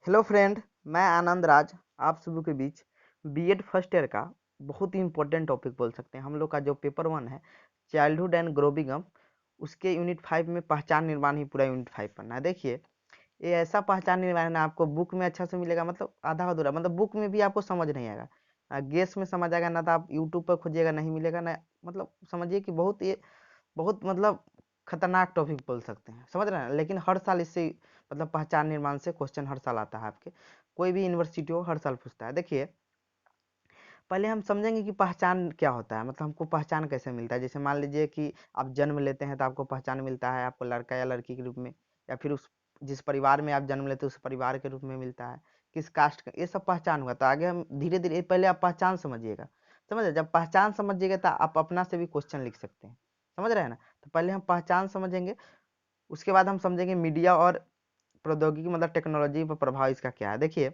Hello friend, मैं आनंद राज आप सभी के बीच बीएड फर्स्ट ईयर का बहुत ही इंपॉर्टेंट टॉपिक बोल सकते हैं। हम लोग का जो पेपर 1 है चाइल्डहुड एंड ग्रोविंग अप, उसके यूनिट 5 में पहचान निर्माण ही पूरा यूनिट 5 पढ़ना है। देखिए, ये ऐसा पहचान निर्माण है, आपको बुक में अच्छा से मिलेगा, मतलब आधा अधूरा, मतलब बुक में भी आपको समझ नहीं आएगा ना, गेस में समझ आएगा ना, तो आप यूट्यूब पर खोजिएगा नहीं मिलेगा ना। मतलब समझिए कि बहुत मतलब खतरनाक टॉपिक बोल सकते हैं, समझ रहे हैं। लेकिन हर साल इससे मतलब पहचान निर्माण से क्वेश्चन हर साल आता है, आपके कोई भी यूनिवर्सिटी हो हर साल पूछता है। देखिए, पहले हम समझेंगे कि पहचान क्या होता है, मतलब हमको पहचान कैसे मिलता है। जैसे मान लीजिए कि आप जन्म लेते हैं तो आपको पहचान मिलता है, आपको लड़का या लड़की के रूप में, या फिर उस जिस परिवार में आप जन्म लेते हैं उस परिवार के रूप में मिलता है, किस कास्ट का, ये सब पहचान हुआ। तो आगे हम धीरे धीरे, पहले आप पहचान समझिएगा, समझे। जब पहचान समझिएगा तो आप अपना से भी क्वेश्चन लिख सकते हैं, समझ रहे हैं ना। तो पहले हम पहचान समझेंगे, उसके बाद हम समझेंगे मीडिया और प्रौद्योगिकी, मतलब टेक्नोलॉजी पर प्रभाव इसका क्या है। देखिए,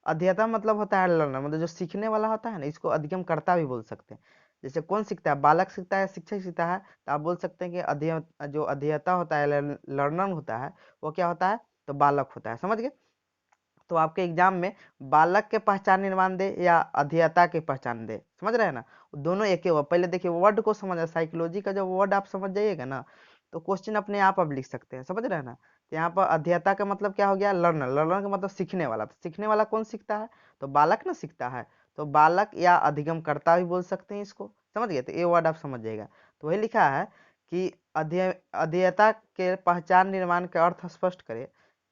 अध्येता मतलब होता है लर्नर, मतलब जो सीखने वाला होता है ना, इसको अधिगमकर्ता भी बोल सकते हैं। जैसे कौन सीखता है, बालक सीखता है, शिक्षक सीखता है, तो आप बोल सकते हैं कि जो अध्येता होता है, लर्नर होता है, वो क्या होता है, तो बालक होता है, समझ गए। तो आपके एग्जाम में बालक के पहचान निर्माण दे या अध्येता के पहचान दे, समझ रहे हैं ना, दोनों एक ही हुआ। पहले देखिए वर्ड को समझ, साइकोलॉजी का जो वर्ड आप समझ जाइएगा ना, तो क्वेश्चन अपने आप लिख सकते हैं, समझ रहे हैं ना। तो यहाँ पर अध्येता का मतलब क्या हो गया, लर्नर। लर्नर का मतलब सीखने वाला। तो सीखने वाला कौन सीखता है, तो बालक ना सीखता है, तो बालक या अधिगमकर्ता भी बोल सकते हैं इसको, समझ गए। तो ये वर्ड आप समझ जाएगा। तो वही लिखा है कि अध्येता के पहचान निर्माण के अर्थ स्पष्ट करे,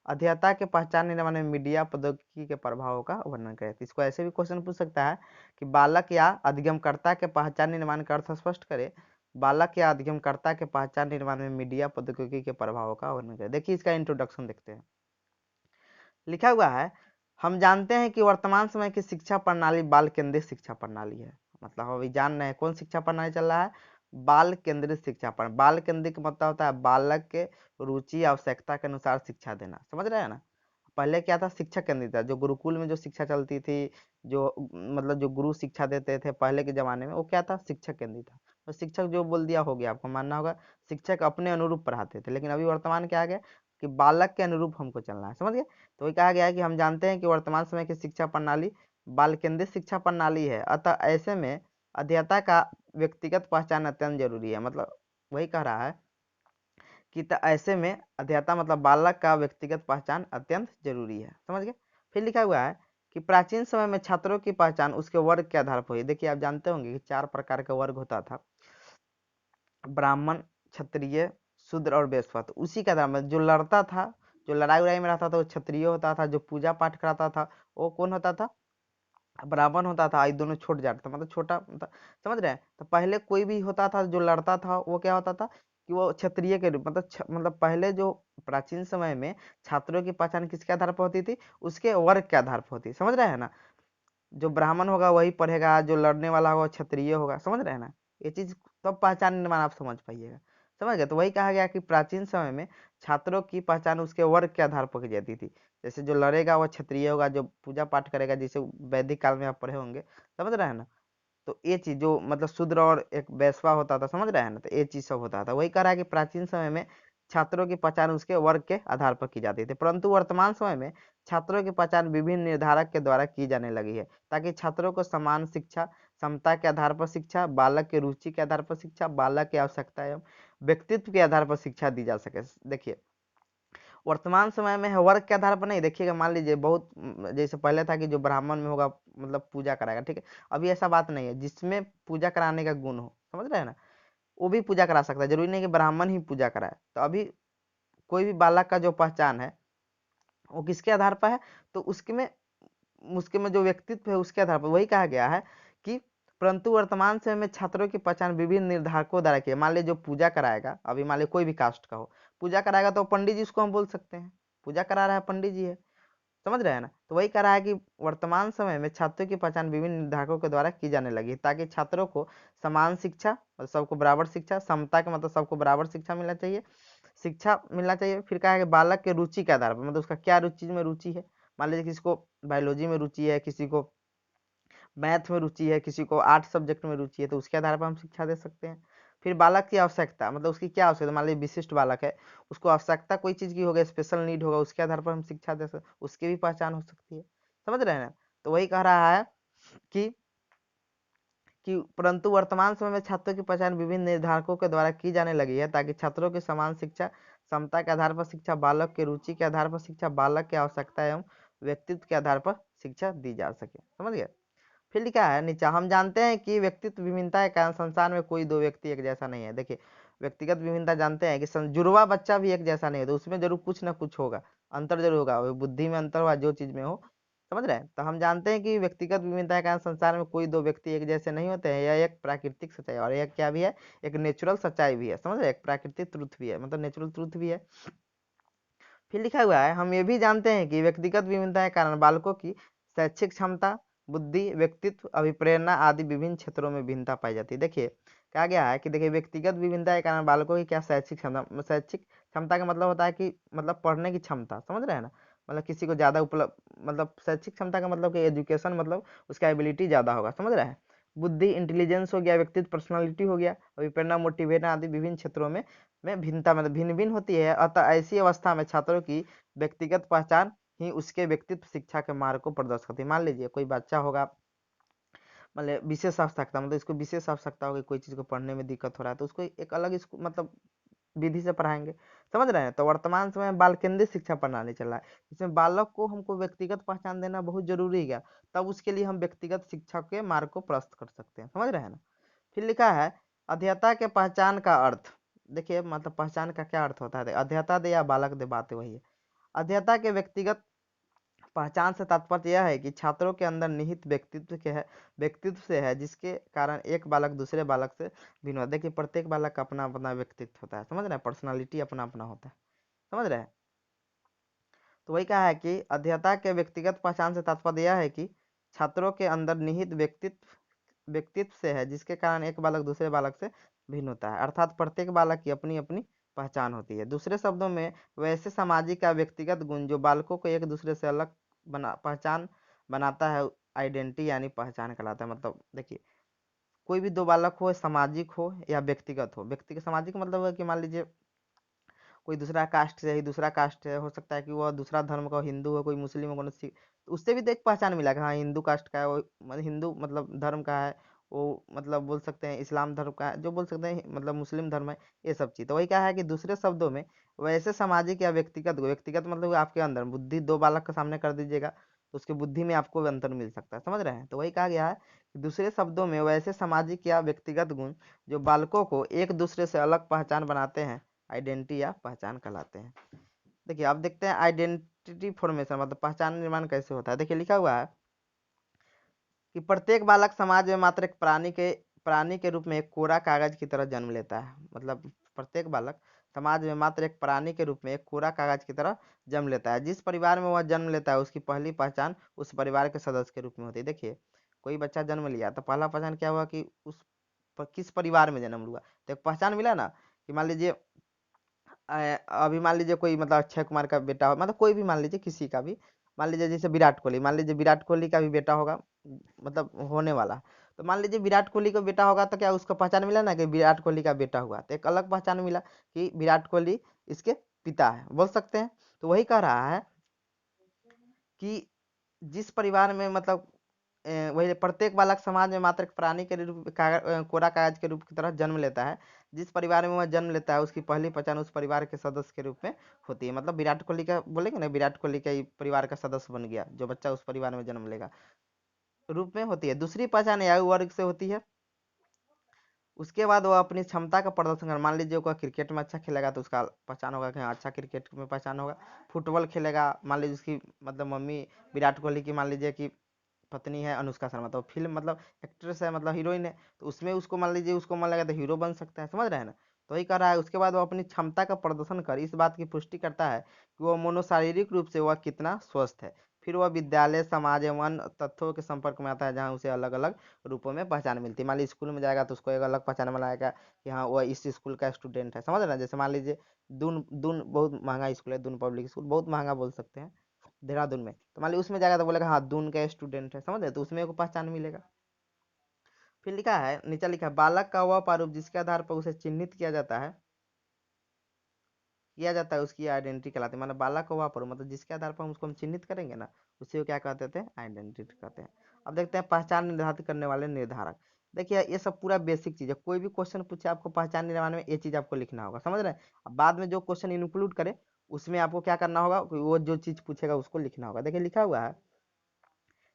अध्येता के पहचान निर्माण में मीडिया प्रौद्योगिकी के प्रभावों का वर्णन करें। तो इसको ऐसे भी क्वेश्चन पूछ सकता है कि बालक या अधिगमकर्ता के पहचान निर्माण का अर्थ स्पष्ट करे, बालक या अधिगमकर्ता के पहचान निर्माण में मीडिया प्रौद्योगिकी के प्रभावों का वर्णन करें। देखिए, इसका इंट्रोडक्शन देखते हैं। लिखा हुआ है, हम जानते हैं कि वर्तमान समय की शिक्षा प्रणाली बाल केंद्रित शिक्षा प्रणाली है। मतलब हम अभी जान रहे हैं कौन शिक्षा प्रणाली चल रहा है, बाल केंद्रित शिक्षा प्रणाली। बाल केंद्रित का मतलब होता है बालक के रुचि आवश्यकता के अनुसार शिक्षा देना, समझ रहे हैं ना। पहले क्या था, शिक्षक केंद्रित था, जो गुरुकुल में जो शिक्षा चलती थी, जो मतलब जो गुरु शिक्षा देते थे पहले के जमाने में, वो क्या था, शिक्षक केंद्रित था। तो शिक्षक जो बोल दिया हो गया, आपको मानना होगा। शिक्षक अपने अनुरूप पढ़ाते थे, लेकिन अभी वर्तमान क्या आ गया कि बालक के अनुरूप हमको चलना है, समझ गए। तो वही कहा गया है कि हम जानते हैं कि वर्तमान समय की शिक्षा प्रणाली बाल केंद्रित शिक्षा प्रणाली है, अतः ऐसे में अध्येता का व्यक्तिगत पहचान अत्यंत जरूरी है। मतलब वही कह रहा है कि ऐसे में अध्येता मतलब बालक का व्यक्तिगत पहचान अत्यंत जरूरी है, समझ गए। फिर लिखा हुआ है कि प्राचीन समय में छात्रों की पहचान उसके वर्ग के आधार पर हुई। देखिए, आप जानते होंगे कि 4 प्रकार का वर्ग होता था, ब्राह्मण, क्षत्रिय, शूद्र और वैश्य। तो उसी का आधार में जो लड़ता था, जो लड़ाई उड़ाई में रहता था, वो क्षत्रिय होता था। जो पूजा पाठ कराता था वो कौन होता था, ब्राह्मण होता था। ये दोनों छोट जाट था, मतलब छोटा, मतलब समझ रहे हैं। तो पहले कोई भी होता था जो लड़ता था, वो क्या होता था कि वो क्षत्रिय के रूप, मतलब मतलब पहले जो प्राचीन समय में छात्रों की पहचान किसके आधार पर होती थी, उसके वर्ग के आधार पर होती, समझ रहे हैं ना। जो ब्राह्मण होगा वही पढ़ेगा, जो लड़ने वाला होगा क्षत्रिय होगा, समझ रहे हैं ना। ये चीज तब पहचान निर्माण आप समझ पाइएगा, समझ गए। तो वही कहा गया कि प्राचीन समय में छात्रों की पहचान उसके वर्ग के आधार पर की जाती थी। जैसे जो लड़ेगा वो क्षत्रिय होगा, जो पूजा पाठ करेगा, जैसे वैदिक काल में आप पढ़े होंगे, समझ रहे हैं ना। तो ये चीज जो मतलब शूद्र और एक वैश्वा होता था, समझ रहे हैं ना। तो ये चीज सब होता था। वही कह रहा है कि प्राचीन समय में छात्रों की पहचान उसके वर्ग के आधार पर की जाती थी, परंतु वर्तमान समय में छात्रों की पहचान विभिन्न निर्धारक के द्वारा की जाने लगी है, ताकि छात्रों को समान शिक्षा, क्षमता के आधार पर शिक्षा, बालक के रुचि के आधार पर शिक्षा, बालक की आवश्यकता एवं व्यक्तित्व के आधार पर शिक्षा दी जा सके। देखिए, वर्तमान समय में है वर्ग के आधार पर नहीं। देखिएगा, मान लीजिए बहुत जैसे पहले था कि जो ब्राह्मण में होगा मतलब पूजा कराएगा, ठीक है। अभी ऐसा बात नहीं है, जिसमें पूजा कराने का गुण हो, समझ रहे हैं ना, वो भी पूजा करा सकता है। जरूरी नहीं कि ब्राह्मण ही पूजा कराए। तो अभी कोई भी बालक का जो पहचान है वो किसके आधार पर है, तो उसके में जो व्यक्तित्व है उसके आधार पर। वही कहा गया है कि परंतु वर्तमान समय में छात्रों की पहचान विभिन्न निर्धारकों द्वारा की है। मान लीजिए जो पूजा कराएगा, अभी मान लीजिए कोई भी कास्ट का हो, पूजा कराएगा, तो पंडित जी उसको हम बोल सकते हैं, पूजा करा रहा है पंडित जी है, समझ रहे हैं ना। तो वही कह रहा है कि वर्तमान समय में छात्रों की पहचान विभिन्न निर्धारकों के द्वारा की जाने लगी है, ताकि छात्रों को समान शिक्षा, मतलब सबको बराबर शिक्षा, समता के मतलब सबको बराबर शिक्षा मिलना चाहिए। फिर कहा है कि बालक के रुचि के आधार पर, मतलब उसका क्या रुचि में रुचि है। मान लीजिए किसी को बायोलॉजी में रुचि है, किसी को मैथ में रुचि है, किसी को आर्ट सब्जेक्ट में रुचि है, तो उसके आधार पर हम शिक्षा दे सकते हैं। फिर बालक की आवश्यकता, मतलब उसकी क्या आवश्यकता, मान लीजिए विशिष्ट बालक है, उसको आवश्यकता कोई चीज़ की होगी, स्पेशल नीड होगा, उसके आधार पर हम शिक्षा दे सकते, उसकी भी पहचान हो सकती है। समझ रहे हैं ना। तो वही कह रहा है कि परंतु वर्तमान समय में छात्रों की पहचान विभिन्न निर्धारकों के द्वारा की जाने लगी है, ताकि छात्रों की समान शिक्षा, क्षमता के आधार पर शिक्षा, बालक की रुचि के आधार पर शिक्षा, बालक की आवश्यकता एवं व्यक्तित्व के आधार पर शिक्षा दी जा सके। समझ गए। फिर लिखा है नीचे, हम जानते हैं कि व्यक्तित्व विभिन्नता के कारण संसार में कोई दो व्यक्ति एक जैसा नहीं है। देखिए, व्यक्तिगत विभिन्नता जानते हैं कि जुड़वा बच्चा भी एक जैसा नहीं है, तो उसमें जरूर कुछ ना कुछ होगा, अंतर जरूर होगा, वो बुद्धि में अंतर हुआ, जो चीज में हो। समझ रहे हैं। तो हम जानते हैं कि व्यक्तिगत विभिन्नता के कारण संसार में कोई दो व्यक्ति एक जैसे नहीं होते हैं, यह एक प्राकृतिक सच्चाई, और यह क्या भी है, एक नेचुरल सच्चाई भी है। समझ रहे हैं, एक प्राकृतिक ट्रुथ भी है, मतलब नेचुरल ट्रुथ भी है। फिर लिखा हुआ है, हम ये भी जानते हैं कि व्यक्तिगत विभिन्नता के कारण बालकों की शैक्षिक क्षमता, बुद्धि, व्यक्तित्व, अभिप्रेरणा आदि विभिन्न क्षेत्रों में भिन्नता पाई जाती है। देखिए कहा गया है कि देखिए, व्यक्तिगत विभिन्नता के कारण बालकों की क्या शैक्षिक क्षमता, शैक्षिक क्षमता का मतलब होता है कि मतलब पढ़ने की क्षमता, समझ रहे हैं ना, मतलब किसी को ज्यादा उपलब्ध, मतलब शैक्षिक क्षमता का मतलब कि एजुकेशन, मतलब उसका एबिलिटी ज्यादा होगा। समझ रहे हैं। बुद्धि इंटेलिजेंस हो गया, व्यक्तित्व पर्सनालिटी हो गया, अभिप्रेरणा मोटिवेशन आदि विभिन्न क्षेत्रों में भिन्नता, मतलब भिन्न भिन्न होती है। अतः ऐसी अवस्था में छात्रों की व्यक्तिगत पहचान ही उसके व्यक्तित्व शिक्षा के मार्ग को प्रदर्शित करती है। मान लीजिए कोई बच्चा होगा, मतलब विशेष आवश्यकता, मतलब इसको विशेष आवश्यकता होगी, कोई चीज़ को पढ़ने में दिक्कत हो रहा है, तो उसको एक अलग इसको मतलब विधि से पढ़ाएंगे। समझ रहे हैं। तो वर्तमान समय में बाल केंद्रित शिक्षा प्रणाली चल रहा है, इसमें बालक को हमको व्यक्तिगत पहचान देना बहुत जरूरी है, तब उसके लिए हम व्यक्तिगत शिक्षा के मार्ग को प्रस्त कर सकते हैं। समझ रहे हैं ना। फिर लिखा है, अध्येता के पहचान का अर्थ। देखिए, मतलब पहचान का क्या अर्थ होता है, अध्येता दे या बालक दे, बात वही है। अध्येता के व्यक्तिगत पहचान से तात्पर्य यह है कि छात्रों के अंदर निहित व्यक्तित्व से है, जिसके कारण एक बालक दूसरे बालक से भिन्न होता है। देखिए, प्रत्येक बालक का अपना अपना व्यक्तित्व होता है। समझ रहे हैं, पर्सनालिटी अपना अपना होता है। समझ रहे हैं। तो वही कहा है कि अध्येता के व्यक्तिगत पहचान से तात्पर्य यह है कि छात्रों के अंदर निहित व्यक्तित्व से है, जिसके कारण एक बालक दूसरे बालक से भिन्न होता है, अर्थात प्रत्येक बालक की अपनी अपनी पहचान होती है। दूसरे शब्दों में, वैसे सामाजिक या व्यक्तिगत गुण जो बालकों को एक दूसरे से अलग पहचान बनाता है, आइडेंटिटी यानी पहचान कहलाता है। मतलब देखिए, कोई भी दो बालक हो, सामाजिक हो या व्यक्तिगत हो, व्यक्तिगत सामाजिक मतलब है कि मान लीजिए कोई दूसरा कास्ट से है, दूसरा कास्ट है, हो सकता है कि वह दूसरा धर्म का हो, हिंदू हो, कोई मुस्लिम हो, कोई सिख, तो उससे भी तो एक पहचान मिला कि हाँ हिंदू कास्ट का है वो, मतलब हिंदू मतलब धर्म का है वो, मतलब बोल सकते हैं इस्लाम धर्म का है, जो बोल सकते हैं मतलब मुस्लिम धर्म है, ये सब चीज़। तो वही कहा है कि दूसरे शब्दों में, वैसे सामाजिक या व्यक्तिगत, व्यक्तिगत मतलब आपके अंदर बुद्धि, दो बालक के सामने कर दीजिएगा तो उसकी बुद्धि में आपको अंतर मिल सकता है। समझ रहे हैं। तो वही कहा गया है कि दूसरे शब्दों में, वैसे सामाजिक या व्यक्तिगत गुण जो बालकों को एक दूसरे से अलग पहचान बनाते हैं, आइडेंटिटी या पहचान कहलाते हैं। देखिए, आप देखते हैं आइडेंटिटी फॉर्मेशन, मतलब पहचान निर्माण कैसे होता है। देखिए लिखा हुआ है कि प्रत्येक बालक समाज में मात्र एक प्राणी के रूप में एक कोरा कागज की तरह जन्म लेता है। मतलब प्रत्येक बालक समाज में मात्र एक प्राणी के रूप में एक कोरा कागज की तरह जन्म लेता है। जिस परिवार में वह जन्म लेता है, उसकी पहली पहचान उस परिवार के सदस्य के रूप में होती है। देखिए, कोई बच्चा जन्म लिया तो पहला पहचान क्या हुआ कि किस परिवार में जन्म हुआ, तो एक पहचान मिला ना, कि मान लीजिए अभी मान लीजिए कोई मतलब अक्षय कुमार का बेटा हो, मतलब कोई भी मान लीजिए किसी का भी, मान लीजिए जैसे विराट कोहली, मान लीजिए विराट कोहली का भी बेटा होगा, मतलब होने वाला, तो मान लीजिए विराट कोहली का बेटा होगा, तो क्या उसका पहचान मिला ना कि विराट कोहली का बेटा हुआ, तो एक अलग पहचान मिला कि विराट कोहली इसके पिता है, बोल सकते हैं। तो वही कह रहा है कि जिस परिवार में मतलब वही प्रत्येक बालक समाज में मात्र एक प्राणी के रूप कोरा कागज के रूप की तरह जन्म लेता है। जिस परिवार में वह जन्म लेता है, उसकी पहली पहचान उस परिवार के सदस्य के रूप में होती है। मतलब विराट कोहली का बोलेंगे ना, विराट कोहली का ही परिवार का सदस्य बन गया, जो बच्चा उस परिवार में जन्म लेगा, रूप में होती है। दूसरी पहचान आयु वर्ग से होती है। उसके बाद वो अपनी क्षमता का प्रदर्शन कर, मान लीजिए कोई क्रिकेट में अच्छा खेलेगा तो उसका पहचान होगा कि हाँ अच्छा क्रिकेट में पहचान होगा। फुटबॉल खेलेगा, मान लीजिए उसकी मतलब मम्मी विराट कोहली की मान लीजिए कि पत्नी है अनुष्का शर्मा, तो फिल्म मतलब एक्ट्रेस है, मतलब हीरोइन है, तो उसमें उसको मान लीजिए उसको मन लगा तो हीरो बन सकता है। समझ रहे हैं ना। तो वही कर रहा है। उसके बाद वो अपनी क्षमता का प्रदर्शन कर इस बात की पुष्टि करता है कि वो मनोशारीरिक रूप से वह कितना स्वस्थ है। फिर वह विद्यालय, समाज एवं अन्य तत्वों के संपर्क में आता है, जहाँ उसे अलग अलग रूपों में पहचान मिलती है। मान लीजिए स्कूल में जाएगा तो उसको एक अलग पहचान बनाएगा कि हाँ वह इस स्कूल का स्टूडेंट है। समझ रहे हैं। जैसे मान लीजिए दून दून बहुत महंगा स्कूल है, दून पब्लिक स्कूल बहुत महंगा बोल सकते हैं देहरादून में, तो मान लीजिए उसमें जाएगा तो बोलेगा हाँ दून का स्टूडेंट है। समझ रहे, तो उसमें एक पहचान मिलेगा। फिर लिखा है, नीचे लिखा है, बालक का वह प्रारूप जिसके आधार पर उसे चिन्हित किया जाता है उसकी आइडेंटिटी कहलाती है। मतलब बालक का वह प्रारूप मतलब जिसके आधार पर हम उसको चिन्हित करेंगे ना, उसी को क्या कहते थे, आइडेंटिटी कहते हैं। अब देखते हैं पहचान निर्धारित करने वाले निर्धारक। देखिए ये सब पूरा बेसिक चीज है, कोई भी क्वेश्चन पूछे आपको पहचान निर्माण में ये चीज आपको लिखना होगा, समझ रहे हैं। अब बाद में जो क्वेश्चन इंक्लूड करे उसमें आपको क्या करना होगा, वो जो चीज पूछेगा उसको लिखना होगा। देखिए लिखा हुआ है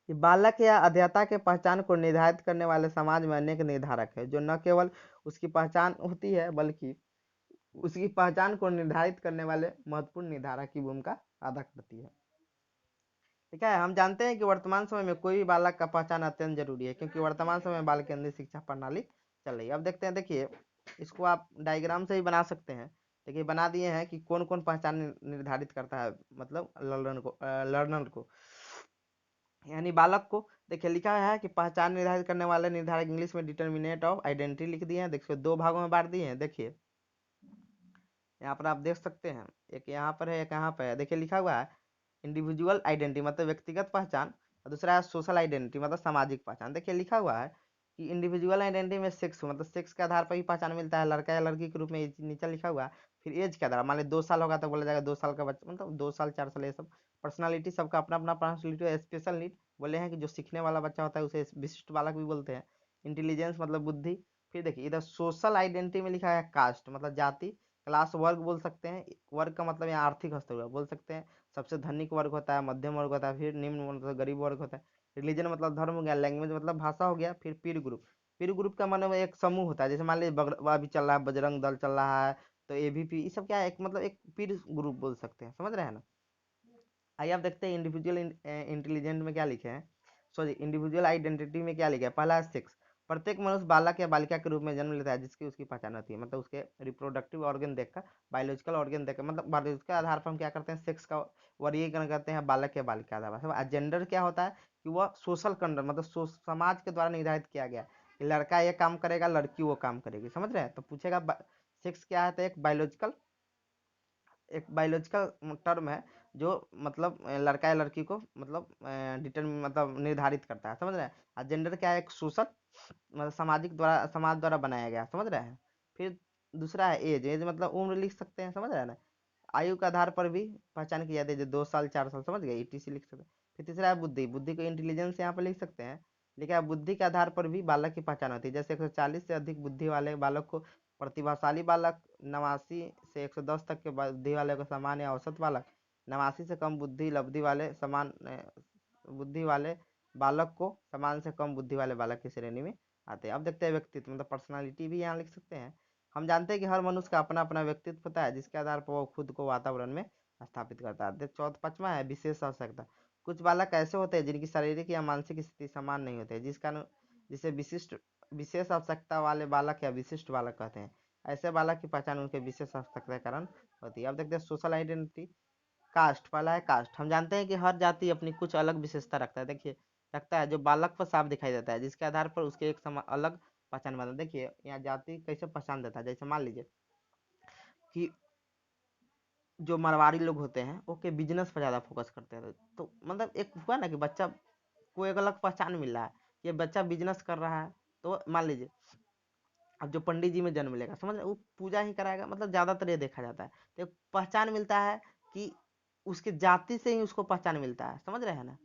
कि बालक या अध्येता के पहचान को निर्धारित करने वाले समाज में अनेक निर्धारक है, जो न केवल उसकी पहचान होती है बल्कि उसकी पहचान को निर्धारित करने वाले महत्वपूर्ण निर्धारक की भूमिका अदा करती है। ठीक है, हम जानते हैं कि वर्तमान समय में कोई भी बालक का पहचान अत्यंत जरूरी है, क्योंकि वर्तमान समय में बाल केंद्रित शिक्षा प्रणाली चल रही है। अब देखते हैं, देखिए इसको आप डायग्राम से ही बना सकते हैं। देखिए बना दिए हैं कि कौन कौन पहचान निर्धारित करता है, मतलब लर्नर को यानी बालक को। देखिए लिखा है कि पहचान निर्धारित करने वाले निर्धारक इंग्लिश में डिटर्मिनेट ऑफ आइडेंटिटी लिख दिए हैं। देखिए दो भागों में बांट दिए हैं। देखिए यहाँ पर आप देख सकते हैं, एक यहाँ पर है एक यहाँ पर है। देखिए लिखा हुआ है इंडिविजुअल आइडेंटिटी मतलब व्यक्तिगत पहचान, और दूसरा है सोशल आइडेंटिटी मतलब सामाजिक पहचान। देखिए लिखा हुआ है कि इंडिविजुअल आइडेंटिटी में सेक्स मतलब सेक्स के आधार पर ही पहचान मिलता है, लड़का या लड़की के रूप में, ये नीचे लिखा हुआ है। फिर एज के आधार, मान ली 2 साल होगा तो बोला जाएगा 2 साल का बच्चा, मतलब 2 साल 4 साल, ये सब। पर्सनालिटी सबका अपना अपना पर्सनालिटी, स्पेशल नीड बोले हैं कि जो सीखने वाला बच्चा होता है उसे विशिष्ट बालक भी बोलते हैं। इंटेलिजेंस मतलब बुद्धि। फिर देखिए इधर सोशल आइडेंटिटी में लिखा है कास्ट मतलब जाति, क्लास वर्ग बोल सकते हैं, वर्ग का मतलब यहाँ आर्थिक हस्तर हुआ बोल सकते हैं। सबसे धनिक वर्ग होता है, मध्यम वर्ग होता है, फिर निम्न मतलब गरीब वर्ग होता है। रिलीजन मतलब धर्म हो गया, लैंग्वेज मतलब भाषा हो गया, फिर पीर ग्रुप। पीर ग्रुप का मतलब एक समूह होता है, जैसे मान लीजिए अभी चल रहा है बजरंग दल चल रहा है, तो एबीपी, ये सब क्या है, एक मतलब एक पीर ग्रुप बोल सकते हैं, समझ रहे हैं ना। आइए आप देखते हैं इंडिविजुअल इंटेलिजेंट में क्या लिखे हैं, सॉरी इंडिविजुअल आइडेंटिटी में क्या लिखा है। पहला है सेक्स, प्रत्येक मनुष्य बालक या बालिका के रूप में जन्म लेता है जिसकी उसकी पहचान होती है, मतलब उसके रिप्रोडक्टिव ऑर्गन देखकर, बायोलॉजिकल ऑर्गन देखकर, मतलब बायोलॉजिकल के आधार पर हम क्या करते हैं, सेक्स का वर्गीकरण करते हैं बालक या बालिका के आधार पर। जेंडर क्या होता है कि वह सोशल कंडर मतलब समाज के द्वारा निर्धारित किया गया कि लड़का ये काम करेगा, लड़की वो काम करेगी, समझ रहे हैं। तो पूछेगा सेक्स क्या है, तो एक बायोलॉजिकल टर्म है जो मतलब लड़का या लड़की को मतलब डिटर्मिन मतलब निर्धारित करता है, समझ रहे हैं। और जेंडर क्या है, एक सोशल मतलब समाज द्वारा बनाया गया, समझ रहे हैं। फिर दूसरा है एज, एज मतलब उम्र लिख सकते हैं, समझ रहे हैं ना। आयु के आधार पर भी पहचान की जाती है, जो 2 साल 4 साल, समझ गए, ईटीसी लिख सकते हैं। फिर तीसरा है बुद्धि, बुद्धि को इंटेलिजेंस यहाँ पर लिख सकते हैं। लिखा है बुद्धि के आधार पर भी बालक की पहचान होती है, जैसे 140 से अधिक बुद्धि वाले बालक को प्रतिभाशाली बालक, 89 से 110 तक के बुद्धि वाले को सामान्य या औसत बालक, 89 से कम बुद्धि लब्धि वाले समान बुद्धि वाले बालक को समान से कम बुद्धि वाले बालक की श्रेणी में आते हैं। अब देखते हैं व्यक्तित्व मतलब पर्सनालिटी भी यहाँ लिख सकते हैं। हम जानते हैं कि हर मनुष्य का अपना अपना व्यक्तित्व होता है जिसके आधार पर वो खुद को वातावरण में स्थापित करता है। चौथा पांचवा है विशेष आवश्यकता, कुछ बालक ऐसे होते हैं जिनकी शारीरिक या मानसिक स्थिति समान नहीं होती है, जिसे विशिष्ट विशेष आवश्यकता वाले बालक या विशिष्ट बालक कहते हैं। ऐसे बालक की पहचान उनके विशेष आवश्यकता के कारण होती है। अब देखते हैं सोशल आइडेंटिटी। कास्ट, पहला है कास्ट। हम जानते हैं कि हर जाति अपनी कुछ अलग विशेषता रखता है, देखिए रखता है जो बालक पर साफ दिखाई देता है, जिसके आधार पर उसके एक अलग पहचान बनता है। देखिए यहाँ जाति कैसे पहचान देता है, जैसे मान लीजिए कि जो मारवाड़ी लोग होते हैं वो के बिजनेस पर ज़्यादा फोकस करते हैं, तो मतलब एक हुआ ना कि बच्चा को एक अलग पहचान मिल रहा है, ये बच्चा बिजनेस कर रहा है। तो मान लीजिए अब जो पंडित जी में जन्म लेगा, समझ रहे, वो पूजा ही कराएगा, मतलब ज्यादातर ये देखा जाता है। तो एक पहचान मिलता है कि उसके जाति से ही उसको पहचान मिलता है, समझ रहे हैं ना।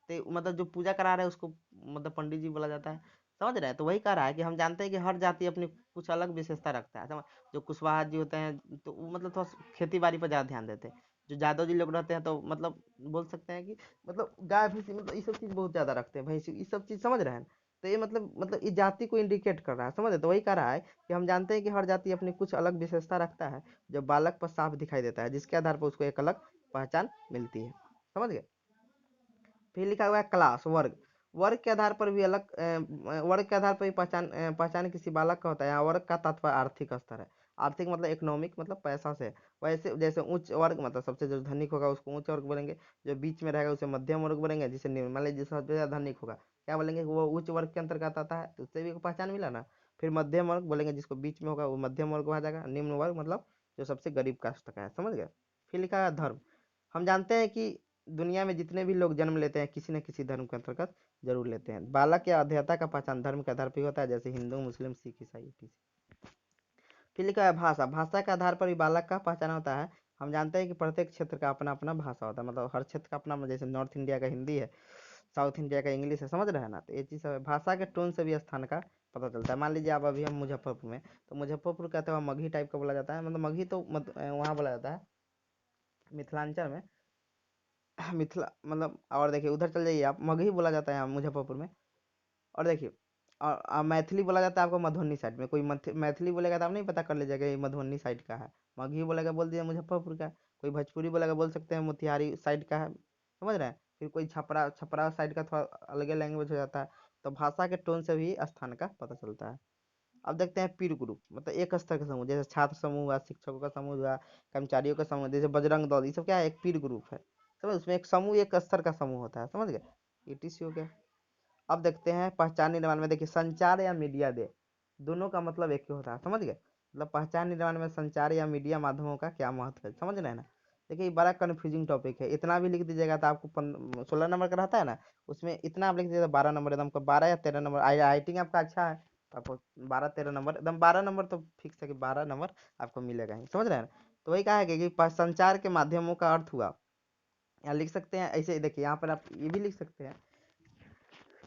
तो मतलब जो पूजा करा रहा है उसको मतलब पंडित जी बोला जाता है, समझ रहे हैं। तो वही कह रहा है कि हम जानते हैं कि हर जाति अपनी कुछ अलग विशेषता रखता है, समझ। जो कुशवाहा जी होते हैं तो वो मतलब थोड़ा खेती बाड़ी पर ज़्यादा ध्यान देते हैं। जो यादव जी लोग रहते हैं तो मतलब बोल सकते हैं कि मतलब गाय भैंसी मतलब ये सब चीज़ बहुत ज़्यादा रखते हैं, भैंसी ये सब चीज़, समझ रहे हैं। तो ये मतलब इस जाति को इंडिकेट कर रहा है, समझ रहे। तो वही कह रहा है कि हम जानते हैं कि हर जाति अपनी कुछ अलग विशेषता रखता है जो बालक पर साफ दिखाई देता है, जिसके आधार पर उसको एक अलग पहचान मिलती है, समझ गए। फिर लिखा हुआ है क्लास, वर्ग। वर्ग के आधार पर भी वर्ग के आधार पर भी पहचान किसी बालक का होता है। यहाँ वर्ग का तात्पर्य आर्थिक स्तर है। आर्थिक मतलब इकोनॉमिक मतलब पैसा से। वैसे जैसे उच्च वर्ग मतलब सबसे जो धनिक होगा उसको उच्च वर्ग बोलेंगे, जो बीच में रहेगा उसे मध्यम वर्ग बोलेंगे, जिसे निम्न मान लीजिए सबसे ज्यादा धनिक होगा क्या बोलेंगे, वो उच्च वर्ग के अंतर्गत आता है, तो उससे भी पहचान मिला ना। फिर मध्यम वर्ग बोलेंगे, जिसको बीच में होगा वो मध्यम वर्ग आ जाएगा। निम्न वर्ग मतलब जो सबसे गरीब कास्ट का है, समझ गए। फिर लिखा है धर्म। हम जानते हैं कि दुनिया में जितने भी लोग जन्म लेते हैं किसी न किसी धर्म के अंतर्गत जरूर लेते हैं। बालक या अध्येता का पहचान धर्म के आधार पर होता है, जैसे हिंदू, मुस्लिम, सिख, ईसाई, etc। फिर लिखा है भाषा। भाषा के आधार पर भी बालक का पहचान होता है। हम जानते हैं कि प्रत्येक क्षेत्र का अपना अपना भाषा होता है, मतलब हर क्षेत्र का अपना, जैसे नॉर्थ इंडिया का हिंदी है, साउथ इंडिया का इंग्लिश है, समझ रहे हैं ना। तो ये चीज़ सब है। भाषा के टोन से भी स्थान का पता चलता है। मान लीजिए आप अभी हम मुजफ्फरपुर में, तो मुजफ्फरपुर कहते हैं मगही टाइप का बोला जाता है, मतलब मगही तो वहाँ बोला जाता है मिथिलांचल में, मिथिला मतलब। और देखिए उधर चल जाइए आप, मगही बोला जाता है यहाँ मुजफ्फरपुर में। और देखिए, और मैथिली बोला जाता है आपको मधुबनी साइड में। कोई मैथिली बोलेगा तो आप नहीं पता कर लीजिएगा ये मधुबनी साइड का है। मगही बोलेगा बोल दिया मुजफ्फरपुर का। कोई भोजपुरी बोलेगा बोल सकते हैं मोतिहारी साइड का है, समझ रहे हैं। फिर कोई छपरा छपरा साइड का थोड़ा अलग लैंग्वेज हो जाता है। तो भाषा के टोन से भी स्थान का पता चलता है। अब देखते हैं पीर ग्रुप, मतलब एक स्तर का समूह, जैसे छात्र समूह हुआ, शिक्षकों का समूह हुआ, कर्मचारियों का समूह, जैसे बजरंग दल, ये सब क्या है, एक पीर ग्रुप है। समझ, उसमें एक समूह, एक स्तर का समूह होता है, समझ गए। ETC हो गया। अब देखते हैं पहचान निर्माण में। देखिए संचार या मीडिया दे, दोनों का मतलब एक ही होता है, समझ गए। मतलब पहचान निर्माण में संचार या मीडिया माध्यमों का क्या महत्व है, समझ रहे हैं ना। देखिए ये बड़ा कन्फ्यूजिंग टॉपिक है। इतना भी लिख दीजिएगा तो आपको 16 नंबर का रहता है ना, उसमें इतना आप लिख दीजिएगा 12 नंबर, एकदम 12 या 13 नंबर। राइटिंग आपका अच्छा है तो आपको 12-13 नंबर, एकदम 12 नंबर तो फिक्स है कि 12 नंबर आपको मिलेगा ही, समझ रहे हैं ना। तो वही कहा है कि संचार के माध्यमों का अर्थ हुआ, यहाँ लिख सकते हैं ऐसे। देखिए यहाँ पर आप ये भी लिख सकते हैं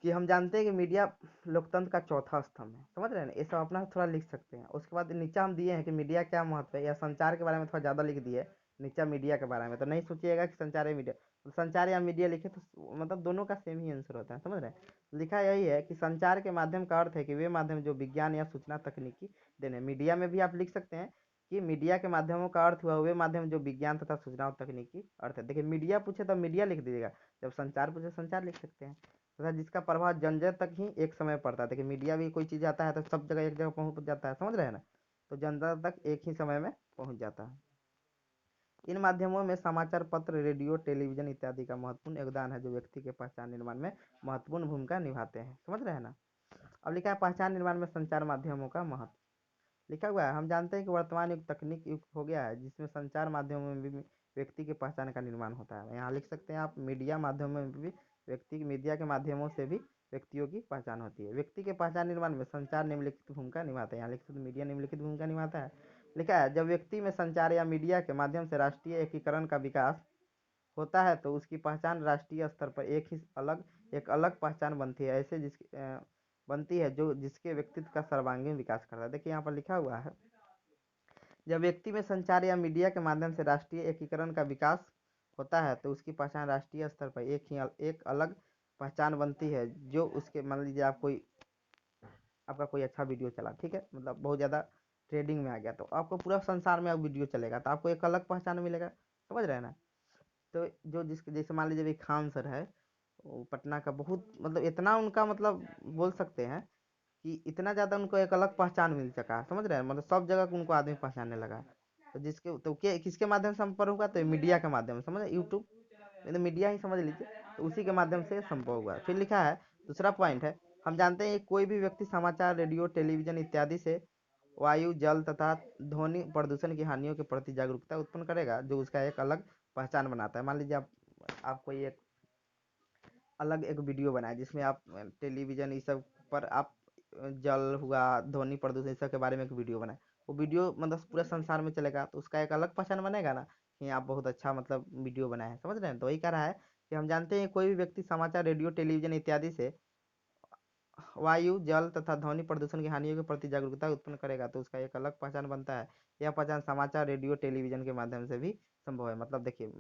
कि हम जानते हैं कि मीडिया लोकतंत्र का चौथा स्तंभ है, समझ रहे हैं ना। ये सब अपना थोड़ा लिख सकते हैं। उसके बाद नीचे हम दिए हैं कि मीडिया क्या महत्व है, या संचार के बारे में थोड़ा ज़्यादा लिख दिए नीचे मीडिया के बारे में। तो नहीं सोचिएगा कि संचार या मीडिया, तो संचार या मीडिया लिखे तो मतलब दोनों का सेम ही आंसर होता है, समझ रहे हैं। लिखा यही है कि संचार के माध्यम का अर्थ है कि वे माध्यम जो विज्ञान या सूचना तकनीकी देने। मीडिया में भी आप लिख सकते हैं कि मीडिया के माध्यमों का अर्थ हुआ वे माध्यम जो विज्ञान तथा सूचना और तकनीकी अर्थ है। देखिए मीडिया पूछे तो मीडिया लिख दीजिएगा, जब संचार पूछे संचार लिख सकते हैं, तथा जिसका प्रभाव जन जन तक ही एक समय पड़ता है। देखिए मीडिया भी कोई चीज़ आता है तो सब जगह एक जगह पहुंच जाता है, समझ रहे हैं ना। तो जनता तक एक ही समय में पहुंच जाता है। इन माध्यमों में समाचार पत्र, रेडियो, टेलीविजन इत्यादि का महत्वपूर्ण योगदान है, जो व्यक्ति के पहचान निर्माण में महत्वपूर्ण भूमिका निभाते हैं, समझ रहे हैं ना। अब लिखा है पहचान निर्माण में संचार माध्यमों का महत्व, लिखा हुआ है। हम जानते हैं कि वर्तमान युग तकनीक युग हो गया है, जिसमें संचार माध्यमों में भी व्यक्ति की पहचान का निर्माण होता है। यहाँ लिख सकते हैं आप मीडिया माध्यमों में भी व्यक्ति की, मीडिया के माध्यमों से भी व्यक्तियों की पहचान होती है। व्यक्ति के पहचान निर्माण में संचार निम्नलिखित भूमिका निभाता है। यहाँ लिख सकते हैं मीडिया निम्नलिखित भूमिका निभाता है। लिखा है जब व्यक्ति में संचार या मीडिया के माध्यम से राष्ट्रीय एकीकरण का विकास होता है तो उसकी पहचान राष्ट्रीय स्तर पर एक अलग पहचान बनती है, ऐसे बनती है जो जिसके व्यक्तित्व का सर्वांगीण विकास करता है। देखिए यहाँ पर लिखा हुआ है, जब व्यक्ति में संचार या मीडिया के माध्यम से राष्ट्रीय एकीकरण का विकास होता है तो उसकी पहचान राष्ट्रीय स्तर पर एक अलग पहचान बनती है, जो उसके, मान लीजिए आपका कोई अच्छा वीडियो चला, ठीक है, मतलब बहुत ज़्यादा ट्रेडिंग में आ गया, तो आपको पूरा संसार में अब वीडियो चलेगा तो आपको एक अलग पहचान मिलेगा, समझ रहे हैं ना। तो जो जिसके, जैसे मान लीजिए अभी खान सर है, वो पटना का बहुत, मतलब इतना उनका, मतलब बोल सकते हैं कि इतना ज़्यादा उनको एक अलग पहचान मिल चुका है, समझ रहे हैं, मतलब सब जगह उनको आदमी पहचानने लगा है। तो किसके माध्यम से संपर्क हुआ, तो मीडिया के माध्यम से, समझ, यूट्यूब तो मीडिया ही समझ लीजिए, तो उसी के माध्यम से संभव हुआ। फिर लिखा है दूसरा पॉइंट है, हम जानते हैं कोई भी व्यक्ति समाचार, रेडियो, टेलीविजन इत्यादि से वायु, जल तथा ध्वनि प्रदूषण की हानियों के प्रति जागरूकता उत्पन्न करेगा, जो उसका एक अलग पहचान बनाता है। मान लीजिए आप कोई एक अलग एक वीडियो बनाए जिसमें आप टेलीविजन इस सब पर आप जल हुआ, ध्वनि प्रदूषण इस सब के बारे में एक वीडियो बनाए, वो वीडियो मतलब पूरे संसार में चलेगा तो उसका एक अलग पहचान बनेगा ना, कि आप बहुत अच्छा मतलब वीडियो बनाए हैं, समझ रहे हैं। तो वही कह रहा है कि हम जानते हैं कोई भी व्यक्ति समाचार, रेडियो, टेलीविजन इत्यादि से वायु, जल तथा ध्वनि प्रदूषण की हानियों के प्रति जागरूकता उत्पन्न करेगा तो उसका एक अलग पहचान बनता है। यह पहचान समाचार, रेडियो, टेलीविजन के माध्यम से भी संभव है। मतलब देखिए,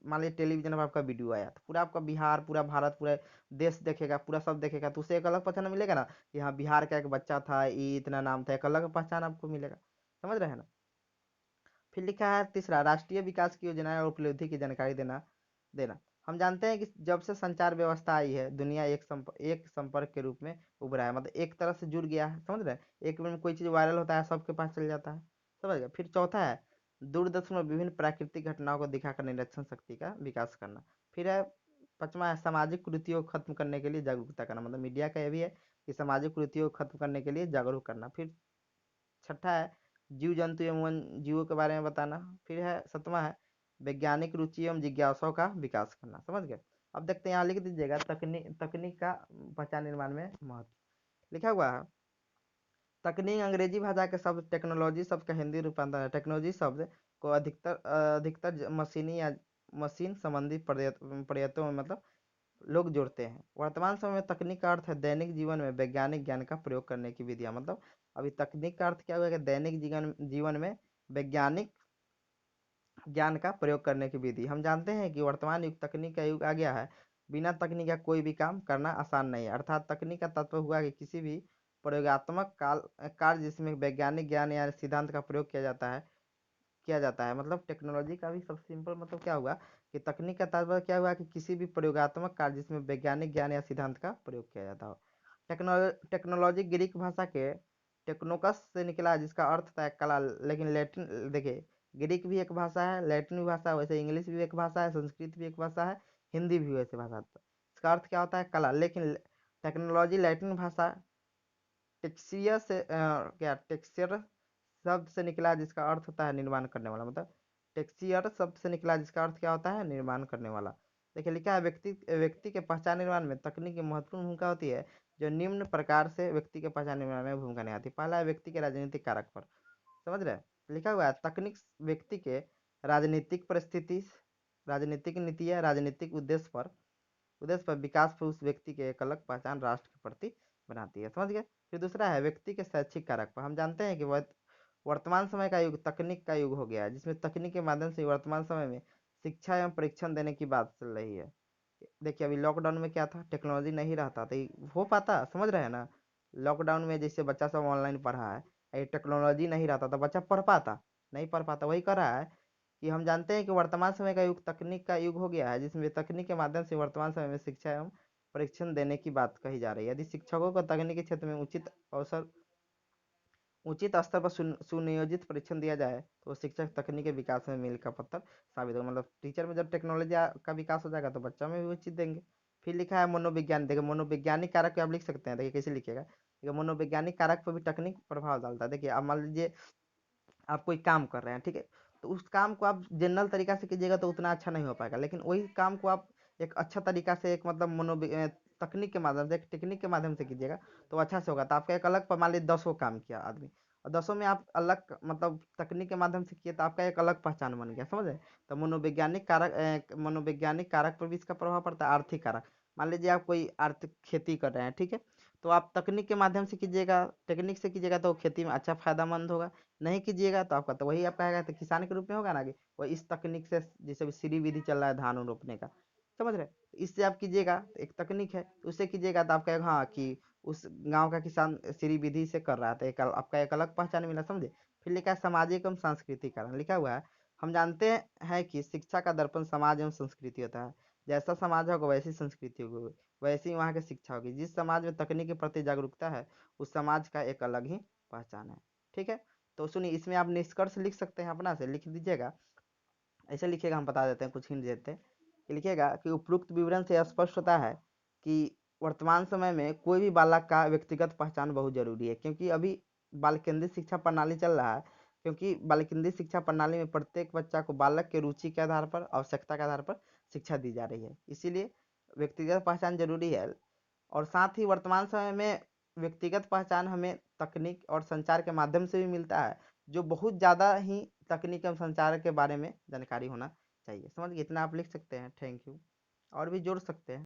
मान लीजिए टेलीविजन पर आपका वीडियो आया तो पूरा आपका बिहार, पूरा भारत, पूरा देश देखेगा, पूरा सब देखेगा, तो उसे एक अलग पहचान मिलेगा ना कि हाँ बिहार का एक बच्चा था, ये इतना नाम था, एक अलग पहचान आपको मिलेगा, समझ रहे हैं ना। फिर लिखा है तीसरा, राष्ट्रीय विकास की योजनाएं और उपलब्धि की जानकारी देना। हम जानते हैं कि जब से संचार व्यवस्था आई है, दुनिया एक संपर्क के रूप में उभरा है, मतलब एक तरह से जुड़ गया है, समझ रहे हैं। एक मिनट में कोई चीज़ वायरल होता है, सबके पास चल जाता है, समझ गए। फिर चौथा है दूरदर्शन में विभिन्न प्राकृतिक घटनाओं को दिखाकर निरीक्षण शक्ति का विकास करना। फिर है पांचवा है सामाजिक कुरीतियों को खत्म करने के लिए जागरूकता करना, मतलब मीडिया का ये भी है कि सामाजिक कुरीतियों को खत्म करने के लिए जागरूक करना। फिर छठा है जीव जंतु एवं जीवों के बारे में बताना। फिर है सातवां है वैज्ञानिक रुचि एवं जिज्ञासाओं का विकास करना। समझ गए। अब देखते हैं, यहाँ लिख दीजिएगा तकनीक का पहचान निर्माण में महत्व। लिखा हुआ है तकनीक अंग्रेजी भाषा के शब्द टेक्नोलॉजी शब्द का हिंदी रूपांतर है। टेक्नोलॉजी शब्द को अधिकतर मशीनी या मशीन संबंधी प्रयत्नों में मतलब लोग जोड़ते हैं। वर्तमान समय में तकनीक का अर्थ है दैनिक जीवन में वैज्ञानिक ज्ञान का प्रयोग करने की विधियां। मतलब अभी तकनीक का अर्थ क्या हुआ कि दैनिक जीवन में वैज्ञानिक ज्ञान का प्रयोग करने की विधि। हम जानते हैं कि वर्तमान युग तकनीक का युग आ गया है। बिना तकनीक का कोई भी काम करना आसान नहीं है। अर्थात तकनीक का तत्व हुआ कि किसी भी प्रयोगात्मक कार्य जिसमें वैज्ञानिक ज्ञान या सिद्धांत का प्रयोग किया जाता है। मतलब टेक्नोलॉजी का भी सबसे सिंपल मतलब क्या हुआ कि तकनीक का तात्पर्य क्या हुआ कि किसी भी प्रयोगात्मक कार्य जिसमें वैज्ञानिक ज्ञान या सिद्धांत का प्रयोग किया जाता हो। टेक्नोलॉजी ग्रीक भाषा के टेक्नोकस से निकला जिसका अर्थ था कला। लेकिन लैटिन देखिए, ग्रीक भी एक भाषा है, लैटिन भी भाषा है, वैसे इंग्लिश भी एक भाषा है, संस्कृत भी एक भाषा है, हिंदी भी वैसे भाषा। इसका अर्थ क्या होता है कला। लेकिन टेक्नोलॉजी लैटिन भाषा टेक्सिया से क्या टेक्सचर शब्द से निकला जिसका अर्थ होता है निर्माण करने वाला। मतलब टेक्सचर शब्द से निकला जिसका अर्थ क्या होता है निर्माण करने वाला। देखिए लिखा है व्यक्ति के पहचान निर्माण में तकनीक की महत्वपूर्ण भूमिका होती है जो निम्न प्रकार से व्यक्ति के पहचान निर्माण में भूमिका निभाती है। पहला है व्यक्ति के राजनीतिक कारक पर। समझ रहे हैं। लिखा हुआ है तकनीक व्यक्ति के राजनीतिक परिस्थिति राजनीतिक नीतियाँ राजनीतिक उद्देश्य पर विकास पर उस व्यक्ति के एक अलग पहचान राष्ट्र के प्रति बनाती है। समझ गए। फिर दूसरा है व्यक्ति के शैक्षिक कारक पर। हम जानते हैं कि वर्तमान समय का युग तकनीक का युग हो गया है, जिसमें तकनीक के माध्यम से वर्तमान समय में शिक्षा एवं परीक्षण देने की बात चल रही है। देखिए अभी लॉकडाउन में क्या था, टेक्नोलॉजी नहीं रहता तो हो पाता। समझ रहे हैं ना। लॉकडाउन में जैसे बच्चा सब ऑनलाइन पढ़ा है, ये टेक्नोलॉजी नहीं रहता तो बच्चा पढ़ पाता नहीं पढ़ पाता। वही कर रहा है कि हम जानते हैं कि वर्तमान समय का युग तकनीक का युग हो गया है, जिसमें तकनीक के माध्यम से वर्तमान समय में शिक्षा एवं परीक्षण देने की बात कही जा रही है। यदि शिक्षकों को तकनीकी क्षेत्र में उचित स्तर पर सुनियोजित परीक्षण दिया जाए तो शिक्षक तकनीक के विकास में मील का पत्थर साबित होगा। मतलब टीचर में जब टेक्नोलॉजी का विकास हो जाएगा तो बच्चा में भी वो चीज़ देंगे। फिर लिखा है मनोविज्ञान। देखिए मनोवैज्ञानिक कारक पे आप लिख सकते हैं। देखिए कैसे लिखेगा, देखिए मनोवैज्ञानिक कारक पर भी तकनीक प्रभाव डालता है। देखिए अब मान लीजिए आप कोई काम कर रहे हैं, ठीक है, तो उस काम को आप जनरल तरीका से कीजिएगा तो उतना अच्छा नहीं हो पाएगा। लेकिन वही काम को आप एक अच्छा तरीका से एक मतलब तकनीक के माध्यम से एक टेक्निक के माध्यम से कीजिएगा तो अच्छा से होगा। तो आपका एक अलग मान लीजिए 10 काम किया आदमी और 10 में आप अलग मतलब तकनीक के माध्यम से किए तो आपका एक अलग पहचान बन गया। समझे। तो मनोवैज्ञानिक कारक पर भी इसका प्रभाव पड़ता है। आर्थिक कारक, मान लीजिए आप कोई आर्थिक खेती कर रहे हैं, ठीक है, तो आप तकनीक के माध्यम से कीजिएगा, टेक्निक से कीजिएगा तो खेती में अच्छा फायदामंद होगा। नहीं कीजिएगा तो आपका तो वही आपका आएगा तो किसान के रूप में होगा ना कि वो इस तकनीक से जैसे भी सीरी विधि चल रहा है धान रोपने का, समझ रहे, इससे आप कीजिएगा एक तकनीक है तो उससे कीजिएगा तो आपका हाँ कि उस गांव का किसान सीरी विधि से कर रहा था, एक आपका एक अलग पहचान मिला। समझे। फिर लिखा है सामाजिक एवं सांस्कृतिक कारण। लिखा हुआ है हम जानते हैं कि शिक्षा का दर्पण समाज एवं संस्कृति होता है। जैसा समाज होगा वैसी संस्कृति होगी, वैसी वहाँ की शिक्षा होगी। जिस समाज में तकनीक के प्रति जागरूकता है उस समाज का एक अलग ही पहचान है। ठीक है। तो सुनिए इसमें आप निष्कर्ष लिख सकते हैं, अपना से लिख दीजिएगा। ऐसे लिखिएगा, हम बता देते हैं, कुछ हिंट देते हैं कि लिखिएगा कि उपरोक्त विवरण से स्पष्ट होता है कि वर्तमान समय में कोई भी बालक का व्यक्तिगत पहचान बहुत जरूरी है। क्योंकि अभी बाल केंद्रित शिक्षा प्रणाली चल रहा है। क्योंकि बाल केंद्रित शिक्षा प्रणाली में प्रत्येक बच्चा को बालक के रुचि के आधार पर आवश्यकता के आधार पर शिक्षा दी जा रही है, इसीलिए व्यक्तिगत पहचान जरूरी है। और साथ ही वर्तमान समय में व्यक्तिगत पहचान हमें तकनीक और संचार के माध्यम से भी मिलता है, जो बहुत ज़्यादा ही तकनीक एवं संचार के बारे में जानकारी होना चाहिए। समझ गए। इतना आप लिख सकते हैं। Thank you. और भी जोड़ सकते हैं।